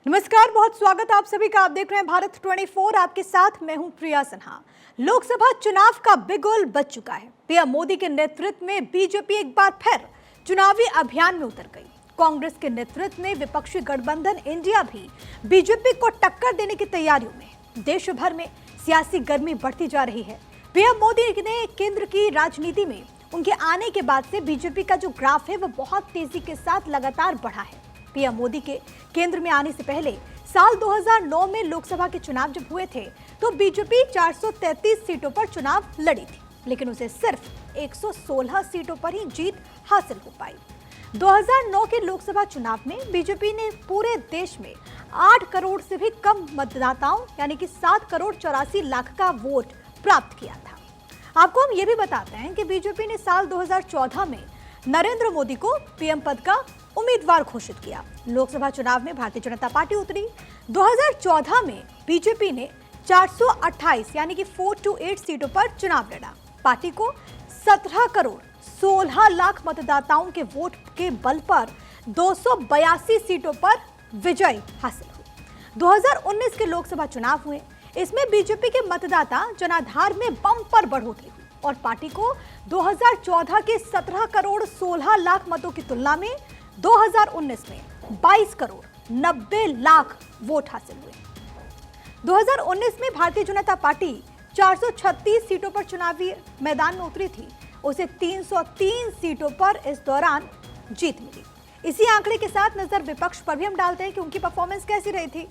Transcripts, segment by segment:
नमस्कार, बहुत स्वागत है आप सभी का। आप देख रहे हैं भारत 24। आपके साथ मैं हूं प्रिया सिन्हा। लोकसभा चुनाव का बिगुल बज चुका है। पीएम मोदी के नेतृत्व में बीजेपी एक बार फिर चुनावी अभियान में उतर गई। कांग्रेस के नेतृत्व में विपक्षी गठबंधन इंडिया भी बीजेपी को टक्कर देने की तैयारियों में। देश भर में सियासी गर्मी बढ़ती जा रही है। पीएम मोदी ने केंद्र की राजनीति में उनके आने के बाद से बीजेपी का जो ग्राफ है वो बहुत तेजी के साथ लगातार बढ़ा है। पीएम मोदी के केंद्र में आने से पहले साल 2009 में लोकसभा के चुनाव जब हुए थे तो बीजेपी 433 सीटों पर चुनाव लड़ी थी, लेकिन उसे सिर्फ 116 सीटों पर ही जीत हासिल हो पाई। 2009 के लोकसभा चुनाव में बीजेपी ने पूरे देश में 8 करोड़ से भी कम मतदाताओं यानी कि 7 करोड़ 84 लाख का वोट प्राप्त किया था। आपको हम ये भी बताते हैं कि बीजेपी ने साल 2014 में नरेंद्र मोदी को पीएम पद का उम्मीदवार घोषित किया। लोकसभा चुनाव में भारतीय जनता पार्टी उतरी। 2014 में बीजेपी ने 428 यानी कि 428 सीटों पर चुनाव लड़ा। पार्टी को 17 करोड़ 16 लाख मतदाताओं के वोट के बल पर 282 सीटों पर विजय हासिल हुई। 2019 के लोकसभा चुनाव हुए। इसमें बीजेपी के मतदाता जनाधार में बम्पर बढ़ोतरी हुई और पार्टी को 2014 के 17 करोड़ 16 लाख मतों की तुलना में 2019 में 22 करोड़ 90 लाख वोट हासिल हुए। 2019 में भारतीय जनता पार्टी 436 सीटों पर चुनावी मैदान में उतरी थी। उसे 303 सीटों पर इस दौरान जीत मिली। इसी आंकड़े के साथ नजर विपक्ष पर भी हम डालते हैं कि उनकी परफॉर्मेंस कैसी रही थी।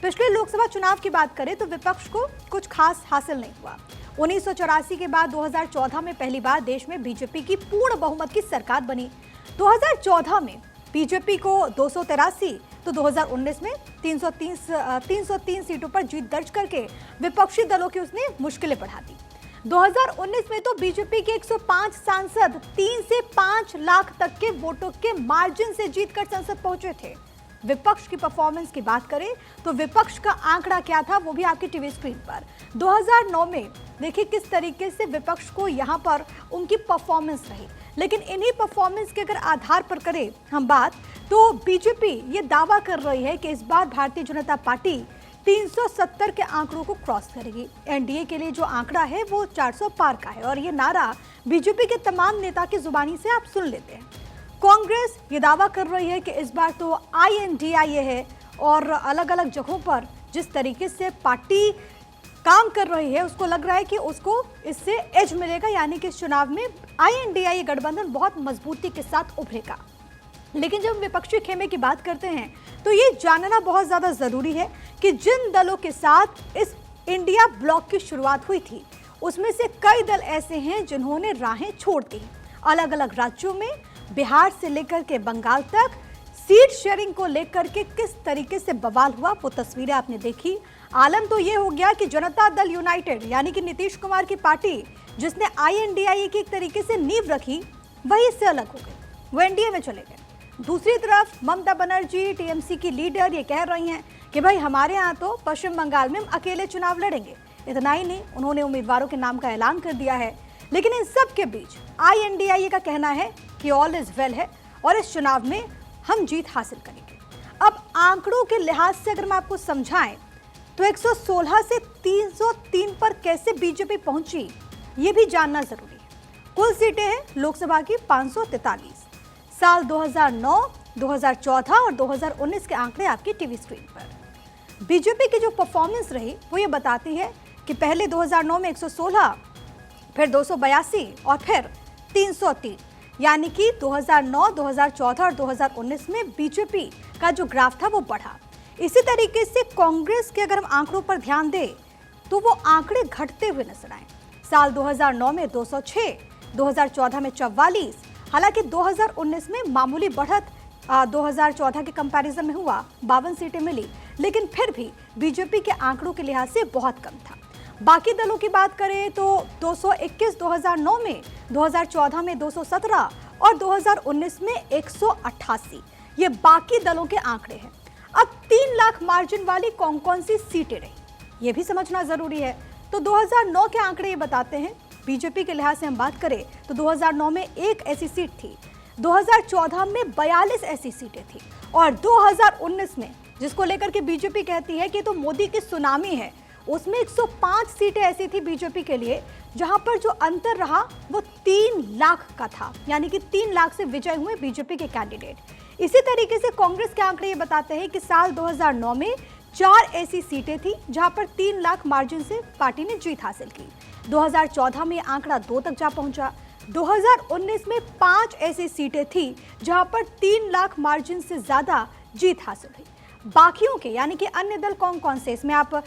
पिछले लोकसभा चुनाव की बात करें तो विपक्ष को कुछ खास हासिल नहीं हुआ। 1984 के बाद 2014 में पहली बार देश में बीजेपी की पूर्ण बहुमत की सरकार बनी। 2014 में बीजेपी को 283 तो 2019 में 303 सीटों पर जीत दर्ज करके विपक्षी दलों की उसने मुश्किलें बढ़ा दी। 2019 में तो बीजेपी के 105 सांसद 3 से 5 लाख तक के वोटों के मार्जिन से जीतकर संसद पहुंचे थे। विपक्ष की परफॉर्मेंस की बात करें तो विपक्ष का आंकड़ा क्या था वो भी आपकी टीवी स्क्रीन पर। 2009 में देखिए किस तरीके से विपक्ष को यहां पर उनकी परफॉर्मेंस रही। लेकिन इन्हीं परफॉर्मेंस के अगर आधार पर करें हम बात तो बीजेपी ये दावा कर रही है कि इस बार भारतीय जनता पार्टी 370 के आंकड़ों को क्रॉस करेगी। एनडीए के लिए जो आंकड़ा है वो 400 पार का है और ये नारा बीजेपी के तमाम नेता की जुबानी से आप सुन लेते हैं। कांग्रेस ये दावा कर रही है कि इस बार तो INDIA है और अलग अलग जगहों पर जिस तरीके से पार्टी काम कर रही है उसको लग रहा है कि उसको इससे एज मिलेगा, यानी कि इस चुनाव में INDIA गठबंधन बहुत मजबूती के साथ उभरेगा। लेकिन जब विपक्षी खेमे की बात करते हैं तो ये जानना बहुत ज्यादा जरूरी है कि जिन दलों के साथ इस इंडिया ब्लॉक की शुरुआत हुई थी उसमें से कई दल ऐसे हैं जिन्होंने राहें छोड़ दी। अलग अलग राज्यों में बिहार से लेकर के बंगाल तक सीट शेयरिंग को लेकर के किस तरीके से बवाल हुआ वो तस्वीरें आपने देखी। आलम तो ये हो गया कि जनता दल यूनाइटेड यानी कि नीतीश कुमार की पार्टी जिसने INDIA की एक तरीके से नींव रखी वही इससे अलग हो गई, वो एनडीए में चले गए। दूसरी तरफ ममता बनर्जी TMC की लीडर ये कह रही हैं कि भाई हमारे यहाँ तो पश्चिम बंगाल में हम अकेले चुनाव लड़ेंगे। इतना ही नहीं, उन्होंने उम्मीदवारों के नाम का ऐलान कर दिया है। लेकिन इन सब के बीच INDIA का कहना है कि ऑल इज वेल है और इस चुनाव में हम जीत हासिल करेंगे। अब आंकड़ों के लिहाज से अगर मैं आपको समझाएं तो 116 से 303 पर कैसे बीजेपी पहुंची ये भी जानना जरूरी है। कुल सीटें हैं लोकसभा की 543। साल 2009, 2014 और 2019 के आंकड़े आपकी टीवी स्क्रीन पर। बीजेपी की जो परफॉर्मेंस रही वो ये बताती है कि पहले 2009 में 116, फिर 282 और फिर 303, यानी कि 2009, 2014 और 2019 में बीजेपी का जो ग्राफ था वो बढ़ा। इसी तरीके से कांग्रेस के अगर हम आंकड़ों पर ध्यान दें तो वो आंकड़े घटते हुए नजर आए। साल 2009 में 206, 2014 में 44, हालांकि 2019 में मामूली बढ़त 2014 के कंपैरिजन में हुआ, 52 सीटें मिली, लेकिन फिर भी बीजेपी के आंकड़ों के लिहाज से बहुत कम था। बाकी दलों की बात करें तो 221 2009 में, 2014 में 217 और 2019 में 188, ये बाकी दलों के आंकड़े हैं। अब 3 लाख मार्जिन वाली कौन कौन सी सीटें रही ये भी समझना जरूरी है। तो 2009 के आंकड़े ये बताते हैं। बीजेपी के लिहाज से हम बात करें तो 2009 में एक ऐसी सीट थी, 2014 में 42 ऐसी सीटें थी और 2019 में जिसको लेकर के बीजेपी कहती है कि तो मोदी की सुनामी है। उसमें 105 सीटें ऐसी थी बीजेपी के लिए जहां पर जो अंतर रहा वो 3 लाख का था, यानी कि 3 लाख से विजय हुए बीजेपी के कैंडिडेट। इसी तरीके से कांग्रेस के आंकड़े ये बताते हैं कि साल 2009 में 4 ऐसी सीटें थी जहां पर 3 लाख मार्जिन से पार्टी ने जीत हासिल की। 2014 में आंकड़ा 2 तक जा पहुंचा। 2019 में 5 ऐसी सीटें थी जहां पर 3 लाख मार्जिन से ज्यादा जीत हासिल हुई। बाकियों के यानी कि अन्य दल कौन कौन से, इसमें आप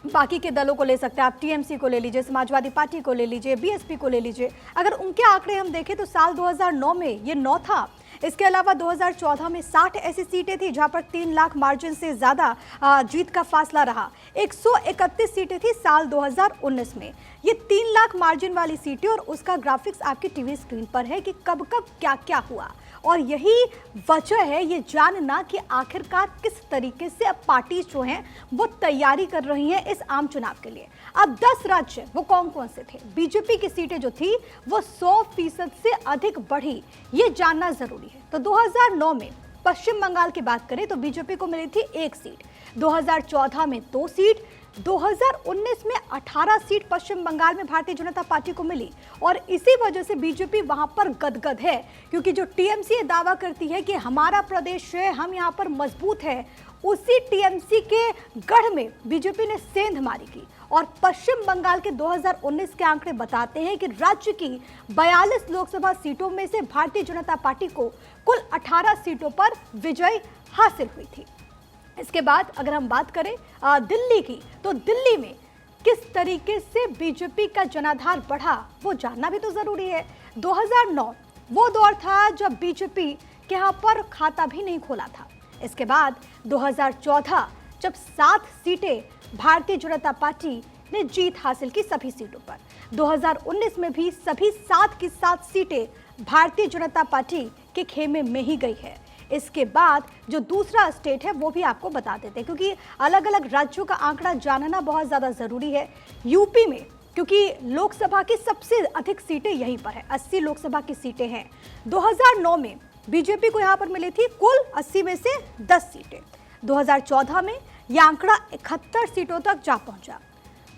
बाकी के दलों को ले सकते हैं, आप टीएमसी को ले लीजिए, समाजवादी पार्टी को ले लीजिए, बीएसपी को ले लीजिए। अगर उनके आंकड़े हम देखें तो साल 2009 में ये 9 था। इसके अलावा 2014 में 60 ऐसी सीटें थी जहां पर 3 लाख मार्जिन से ज्यादा जीत का फासला रहा। 131 सीटें थी साल 2019 में। ये 3 लाख मार्जिन वाली सीटें और उसका ग्राफिक्स आपकी टीवी स्क्रीन पर है कि कब कब क्या क्या हुआ। और यही वजह है ये जानना कि आखिरकार किस तरीके से अब पार्टी जो हैं वो तैयारी कर रही हैं इस आम चुनाव के लिए। अब 10 राज्य वो कौन कौन से थे, बीजेपी की सीटें जो थी वो 100% से अधिक बढ़ी, ये जानना जरूरी है। तो 2009 में पश्चिम बंगाल की बात करें तो बीजेपी को मिली थी 1 सीट, 2014 में 2 सीट, 2019 में 18 सीट पश्चिम बंगाल में भारतीय जनता पार्टी को मिली। और इसी वजह से बीजेपी वहां पर गदगद है, क्योंकि जो टीएमसी दावा करती है कि हमारा प्रदेश है, हम यहां पर मजबूत है, उसी टीएमसी के गढ़ में बीजेपी ने सेंध मारी की। और पश्चिम बंगाल के 2019 के आंकड़े बताते हैं कि राज्य की 42 लोकसभा सीटों में से भारतीय जनता पार्टी को कुल 18 सीटों पर विजय हासिल हुई थी। इसके बाद अगर हम बात करें दिल्ली की, तो दिल्ली में किस तरीके से बीजेपी का जनाधार बढ़ा वो जानना भी तो जरूरी है। 2009 वो दौर था जब बीजेपी के यहाँ पर खाता भी नहीं खोला था। इसके बाद 2014 जब 7 सीटें भारतीय जनता पार्टी ने जीत हासिल की सभी सीटों पर, 2019 में भी सभी 7 की 7 सीटें भारतीय जनता पार्टी के खेमे में ही गई है। इसके बाद जो दूसरा स्टेट है वो भी आपको बता देते हैं, क्योंकि अलग अलग राज्यों का आंकड़ा जानना बहुत ज़्यादा ज़रूरी है। यूपी में, क्योंकि लोकसभा की सबसे अधिक सीटें यहीं पर है, 80 लोकसभा की सीटें हैं। 2009 में बीजेपी को यहाँ पर मिली थी कुल 80 में से 10 सीटें। 2014 में यह आंकड़ा 71 सीटों तक जा पहुंचा।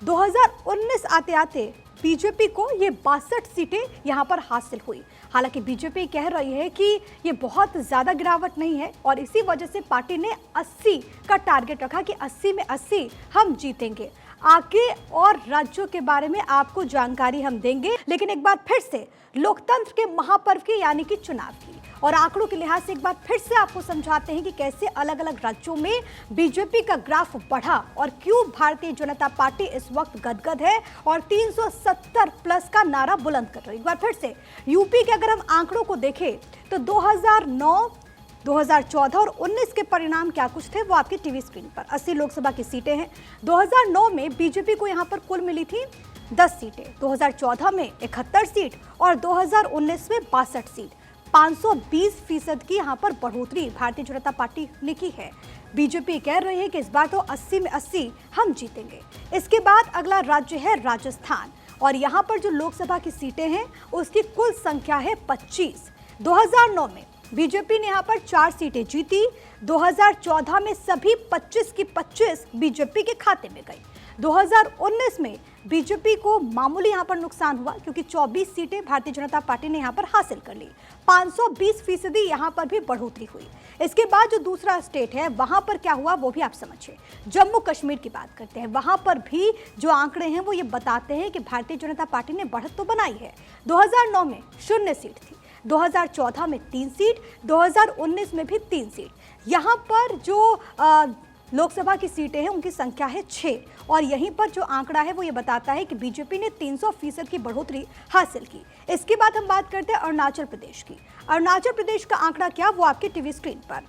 2019 आते आते बीजेपी को ये 62 सीटें यहां पर हासिल हुई। हालांकि बीजेपी कह रही है कि ये बहुत ज़्यादा गिरावट नहीं है और इसी वजह से पार्टी ने 80 का टारगेट रखा कि 80 में 80 हम जीतेंगे। आगे और राज्यों के बारे में आपको जानकारी हम देंगे, लेकिन एक बार फिर से लोकतंत्र के महापर्व की यानी कि चुनाव की और आंकड़ों के लिहाज से एक बार फिर से आपको समझाते हैं कि कैसे अलग अलग राज्यों में बीजेपी का ग्राफ बढ़ा और क्यों भारतीय जनता पार्टी इस वक्त गदगद है और 370 प्लस का नारा बुलंद कर रही है। एक बार फिर से यूपी के अगर हम आंकड़ों को देखें तो 2009, 2014 और 19 के परिणाम क्या कुछ थे वो आपकी टीवी स्क्रीन पर। 80 लोकसभा की सीटें हैं। 2009 में बीजेपी को यहां पर कुल मिली थी 10 सीटें, 2014 में 71 सीट और 2019 में 62 सीट। 520% की यहाँ पर बढ़ोतरी भारतीय जनता पार्टी ने की है। बीजेपी कह रही है कि इस बार तो 80 में 80 हम जीतेंगे। इसके बाद अगला राज्य है राजस्थान और यहाँ पर जो लोकसभा की सीटें हैं उसकी कुल संख्या है 25। 2009 में बीजेपी ने यहाँ पर 4 सीटें जीती। 2014 में सभी 25 की 25 बीजेपी के खाते में गई। 2019 में बीजेपी को मामूली यहाँ पर नुकसान हुआ क्योंकि 24 सीटें भारतीय जनता पार्टी ने यहाँ पर हासिल कर ली। 520% यहाँ पर भी बढ़ोतरी हुई। इसके बाद जो दूसरा स्टेट है वहाँ पर क्या हुआ वो भी आप समझिए। जम्मू कश्मीर की बात करते हैं, वहाँ पर भी जो आंकड़े हैं वो ये बताते हैं कि भारतीय जनता पार्टी ने बढ़त तो बनाई है। 2009 में 0 सीट थी, 2014 में 3 सीट, 2019 में भी 3 सीट। यहाँ पर जो लोकसभा की सीटें हैं उनकी संख्या है 6 और यहीं पर जो आंकड़ा है वो ये बताता है कि बीजेपी ने 300% की बढ़ोतरी हासिल की। इसके बाद हम बात करते हैं अरुणाचल प्रदेश की। अरुणाचल प्रदेश का आंकड़ा क्या वो आपकी टीवी स्क्रीन पर।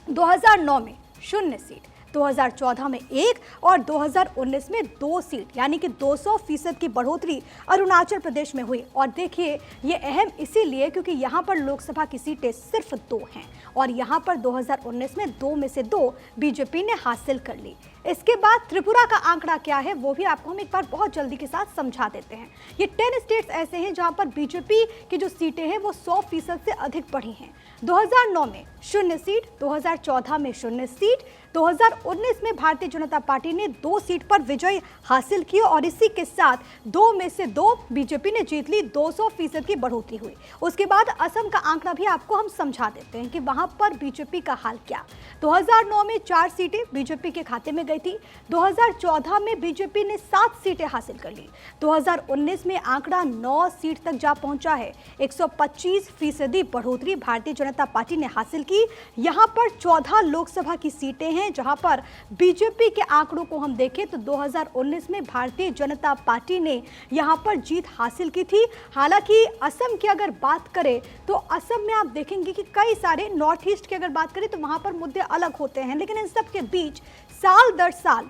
2009 में 0 सीट, 2014 में 1 और 2019 में 2 सीट, यानी कि 200% की बढ़ोतरी अरुणाचल प्रदेश में हुई। और देखिए ये अहम इसीलिए क्योंकि यहाँ पर लोकसभा की सीटें सिर्फ 2 हैं और यहाँ पर 2019 में 2 में से 2 बीजेपी ने हासिल कर ली। इसके बाद त्रिपुरा का आंकड़ा क्या है वो भी आपको हम एक बार बहुत जल्दी के साथ समझा देते हैं। ये 10 स्टेट्स ऐसे हैं जहाँ पर बीजेपी की जो सीटें हैं वो 100% से अधिक बढ़ी हैं। 2009 में 0 सीट, 2014 में 0 सीट, 2019 में भारतीय जनता पार्टी ने 2 सीट पर विजय हासिल की और इसी के साथ 2 में से 2 बीजेपी ने जीत ली। 200% की बढ़ोतरी हुई। उसके बाद असम का आंकड़ा भी आपको हम समझा देते हैं कि वहां पर बीजेपी का हाल क्या। 2009 में 4 सीटें बीजेपी के खाते में गई थी। 2014 में बीजेपी ने 7 सीटें हासिल कर ली। 2019 में आंकड़ा 9 सीट तक जा पहुंचा है। 125% बढ़ोतरी भारतीय जनता पार्टी ने हासिल की। यहां पर 14 लोकसभा की सीटें हैं जहां पर बीजेपी के आंकड़ों को हम देखें तो 2019 में भारतीय जनता पार्टी ने यहां पर जीत हासिल की थी। हालांकि असम की अगर बात करें तो असम में आप देखेंगे कि कई सारे नॉर्थ ईस्ट की अगर बात करें तो वहां पर मुद्दे अलग होते हैं, लेकिन इन सब के बीच साल दर साल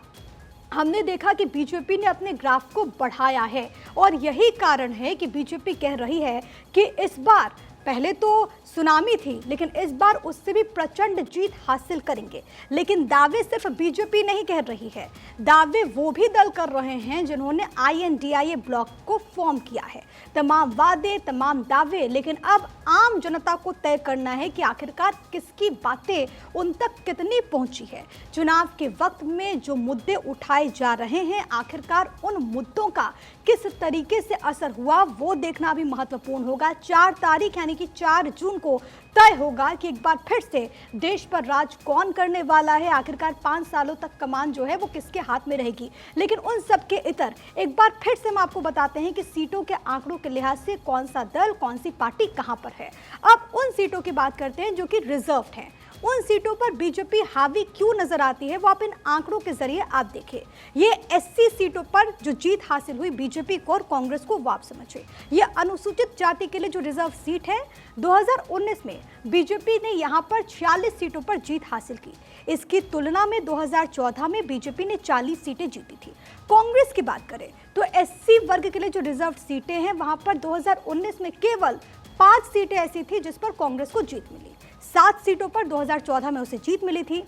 हमने देखा कि बीजेपी ने अपने ग्राफ को बढ़ाया है और यही कारण है कि बीजेपी कह रही है कि इस बार पहले तो सुनामी थी लेकिन इस बार उससे भी प्रचंड जीत हासिल करेंगे। लेकिन दावे सिर्फ बीजेपी नहीं कह रही है, दावे वो भी दल कर रहे हैं जिन्होंने INDIA ब्लॉक को फॉर्म किया है। तमाम वादे, तमाम दावे, लेकिन अब आम जनता को तय करना है कि आखिरकार किसकी बातें उन तक कितनी पहुंची है। चुनाव के वक्त में जो मुद्दे उठाए जा रहे हैं, आखिरकार उन मुद्दों का किस तरीके से असर हुआ वो देखना भी महत्वपूर्ण होगा। 4 तारीख यानी कि 4 जून को तय होगा कि एक बार फिर से देश पर राज कौन करने वाला है। आखिरकार 5 सालों तक कमान जो है वो किसके हाथ में रहेगी। लेकिन उन सब के इतर एक बार फिर से हम आपको बताते हैं कि सीटों के आंकड़ों के लिहाज से कौन सा दल, कौन सी पार्टी कहां पर है। अब उन सीटों की बात करते हैं जो कि रिजर्व्ड हैं। उन सीटों पर बीजेपी हावी क्यों नजर आती है वो आप इन आंकड़ों के जरिए आप देखें। ये SC सीटों पर जो जीत हासिल हुई बीजेपी को और कांग्रेस को वो आप समझिए। ये अनुसूचित जाति के लिए जो रिजर्व सीट है 2019 में बीजेपी ने यहां पर 46 सीटों पर जीत हासिल की। इसकी तुलना में 2014 में बीजेपी ने 40 सीटें जीती थी। कांग्रेस की बात करें तो SC वर्ग के लिए जो रिजर्व सीटें हैं वहां पर 2019 में केवल 5 सीटें ऐसी थी जिस पर कांग्रेस को जीत मिली। 7 सीटों पर 2014 में उसे जीत मिली थी।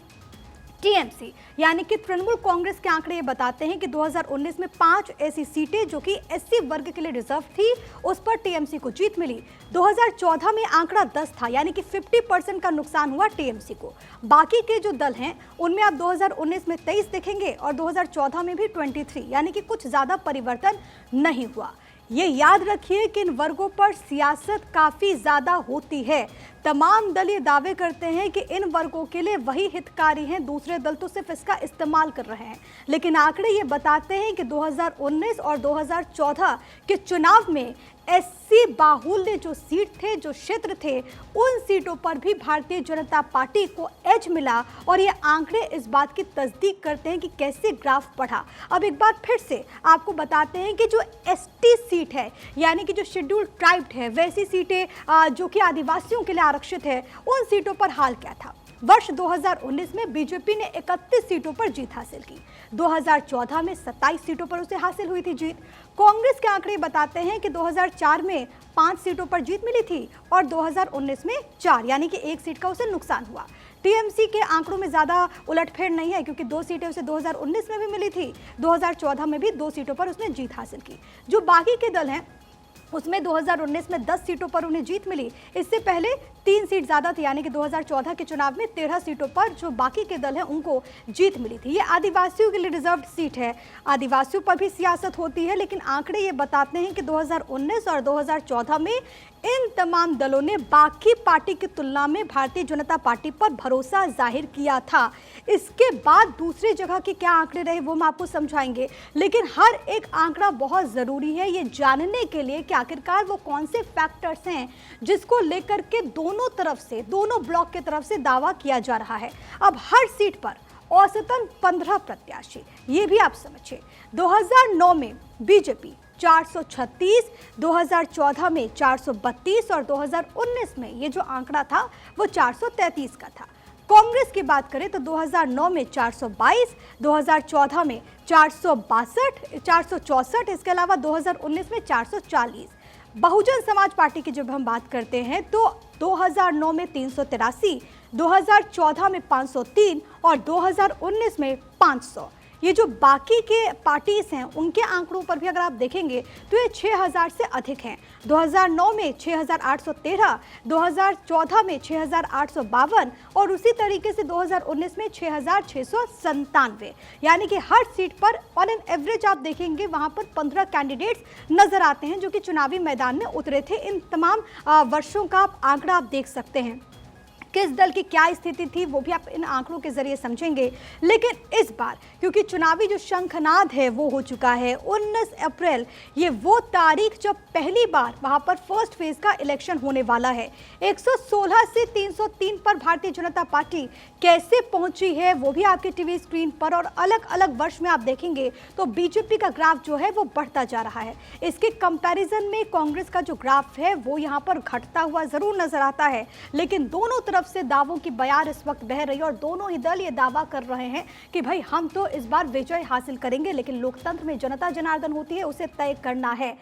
TMC यानी कि तृणमूल कांग्रेस के आंकड़े ये बताते हैं कि 2019 में 5 ऐसी सीटें जो कि SC वर्ग के लिए रिजर्व थी उस पर TMC को जीत मिली। 2014 में आंकड़ा 10 था यानी कि 50% का नुकसान हुआ TMC को। बाकी के जो दल हैं उनमें आप 2019 में 23 देखेंगे और 2014 में भी 23 यानी कि कुछ ज़्यादा परिवर्तन नहीं हुआ। ये याद रखिए कि इन वर्गों पर सियासत काफ़ी ज़्यादा होती है। तमाम दल ये दावे करते हैं कि इन वर्गों के लिए वही हितकारी हैं, दूसरे दल तो सिर्फ इसका इस्तेमाल कर रहे हैं। लेकिन आंकड़े ये बताते हैं कि 2019 और 2014 के चुनाव में SC बाहुल्य जो सीट थे, जो क्षेत्र थे, उन सीटों पर भी भारतीय जनता पार्टी को एज मिला और ये आंकड़े इस बात की तस्दीक करते हैं कि कैसे ग्राफ बढ़ा। अब एक बार फिर से आपको बताते हैं कि जो ST सीट है यानी कि जो शेड्यूल्ड ट्राइब्ड है, वैसी सीटें जो कि आदिवासियों के लिए आरक्षित है, उन सीटों पर हाल क्या था। वर्ष 2019 में बीजेपी ने 31 सीटों पर जीत हासिल की। 2014 में 27 सीटों पर उसे हासिल हुई थी जीत। कांग्रेस के आंकड़े बताते हैं कि 2004 में 5 सीटों पर जीत मिली थी और 2019 में 4 यानी कि 1 सीट का उसे नुकसान हुआ। TMC के आंकड़ों में ज़्यादा उलटफेर नहीं है क्योंकि 2 सीटें उसे 2019 में भी मिली थी, 2014 में भी 2 सीटों पर उसने जीत हासिल की। जो बाकी के दल हैं उसमें 2019 में 10 सीटों पर उन्हें जीत मिली। इससे पहले 3 सीट ज़्यादा थी यानी कि 2014 के चुनाव में 13 सीटों पर जो बाकी के दल हैं उनको जीत मिली थी। ये आदिवासियों के लिए रिजर्व्ड सीट है। आदिवासियों पर भी सियासत होती है, लेकिन आंकड़े ये बताते हैं कि 2019 और 2014 में इन तमाम दलों ने बाकी पार्टी की तुलना में भारतीय जनता पार्टी पर भरोसा जाहिर किया था। इसके बाद दूसरी जगह के क्या आंकड़े रहे वो हम आपको समझाएंगे, लेकिन हर एक आंकड़ा बहुत ज़रूरी है ये जानने के लिए कि आखिरकार वो कौन से फैक्टर्स हैं जिसको लेकर के दोनों तरफ से, दोनों ब्लॉक की तरफ से दावा किया जा रहा है। अब हर सीट पर औसतन 15 प्रत्याशी, ये भी आप समझिए। 2009 में बीजेपी 436, 2014 में 432 और 2019 में ये जो आंकड़ा था वो 433 का था। कांग्रेस की बात करें तो 2009 में 422, 2014 में 464, इसके अलावा 2019 में 440। बहुजन समाज पार्टी की जब हम बात करते हैं तो 2009 में 383, 2014 में 503 और 2019 में 500। ये जो बाकी के पार्टीज हैं उनके आंकड़ों पर भी अगर आप देखेंगे तो ये 6000 से अधिक हैं। 2009 में 6813, 2014 में 6852 और उसी तरीके से 2019 में 6697। यानी कि हर सीट पर ऑन एन एवरेज आप देखेंगे वहां पर 15 कैंडिडेट्स नजर आते हैं जो कि चुनावी मैदान में उतरे थे। इन तमाम वर्षों का आंकड़ा आप देख सकते हैं। किस दल की क्या स्थिति थी वो भी आप इन आंकड़ों के जरिए समझेंगे। लेकिन इस बार क्योंकि चुनावी जो शंखनाद है वो हो चुका है, 19 अप्रैल ये वो तारीख जब पहली बार वहां पर फर्स्ट फेज का इलेक्शन होने वाला है। 116 से 303 पर भारतीय जनता पार्टी कैसे पहुंची है वो भी आपके टीवी स्क्रीन पर, और अलग अलग वर्ष में आप देखेंगे तो बीजेपी का ग्राफ जो है वो बढ़ता जा रहा है। इसके कंपैरिजन में कांग्रेस का जो ग्राफ है वो यहाँ पर घटता हुआ जरूर नजर आता है। लेकिन दोनों तरफ से दावों की बयार इस वक्त बह रही है और दोनों ही दल ये दावा कर रहे हैं कि भाई हम तो इस बार विजय हासिल करेंगे, लेकिन लोकतंत्र में जनता जनार्दन होती है, उसे तय करना है।